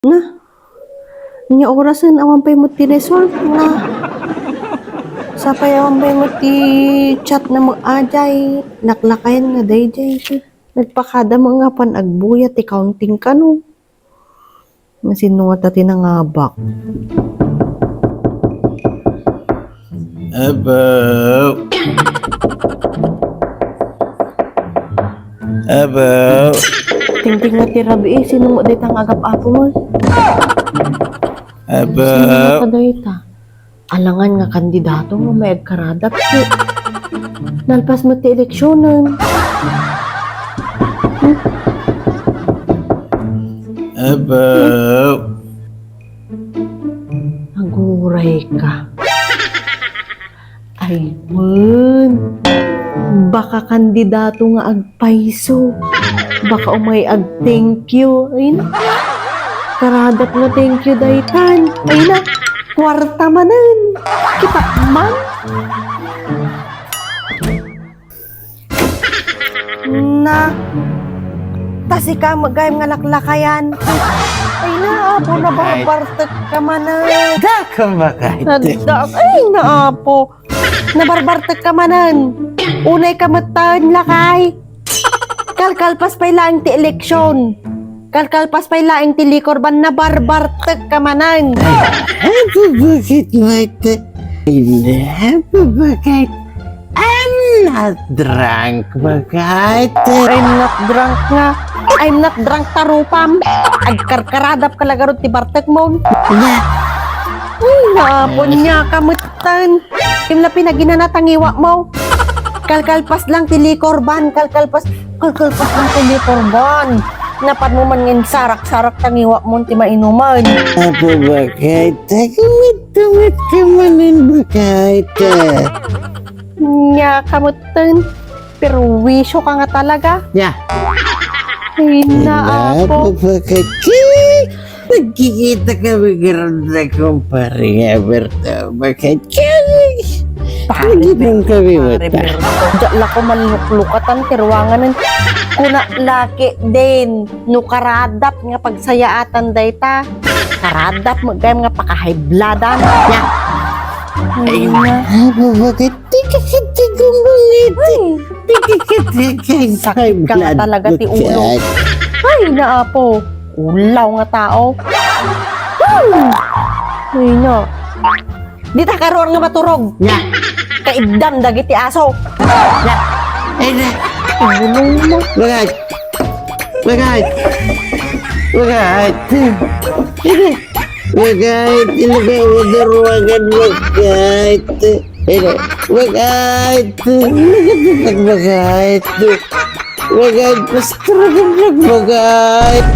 Na, nya orasan awan pay mo ti resolve na. Sapay awan pay mo ti chat na mo ajay. Naklakayan nga dayjay. Nagpakada mo nga pan agbuya ti counting ka no. Masino nga tati nangabak. Aba. Aba. Tingting nga ti rabi eh. Sino mo ditang agap-apo mo? Aba. Sino mo kadayta? Alangan nga kandidato mo may agkaradap. Nalpas mo ti eleksyonan. Aba. Naguray ka. Ay, man. Baka kandidato nga agpaiso. Baka umay ag thank you. Ay na. Karadat nga thank you daytan. Ay na. Kwarta manan. Kita man. Na. Tasi ka magayam nga laklakayan. Ay na, apo na barbartek ka manan. Daka makait. Ay na, apo. Nabarbartek ka manan. Unay ka matan lakay. Kalkalpas pa'y laing ti eleksyon. Kalkalpas pa'y laing ti likorban na barbartek ka manan. Aba bakit mata? Aba bakit? I'm not drunk bakit? I'm not drunk nga. I'm not drunk tarupam. Agkarkaradap ka lagarot ti bartek mo. Na. Ay, napon niya kamutan. Yung na pinaginanatangiwa mo. Kalkalpas lang ti likorban. Kalkalpas lang ti likorban. Napan mo man ngin sarak-sarak tangiwa mo ti mainuman. Aba bakit? Tungit ka manin bakit? Nya kamutan. Pero wisyo ka nga talaga. Ya. Ay, naapo. Aba bakit? Nagkikita kami garanda kong paring Eberto. Bakit? Hindi nang kami mata. Diyan ko maluklukatan kirwangan kuna laki din nukaradap nga pagsayaatan dayta. Karadap mo gayam nga pakahibladan. Ya. Ay na. Aba bakit? Tikakitigang bangit. Tikakitigang Sakit ka nga talaga ti ulo. Ay, naapo. Ulaw nga tao. Ay, no. Di ta karoon nga maturog. Ya. Kaibdam dagiti aso. Ya. Ay na. Ulong mo. Bakit? Bakit? Bakit? Bakit? Ilagay mo daruwagan bakit? Bakit? Bakit? Bakit? Bakit? Pastragan bakit?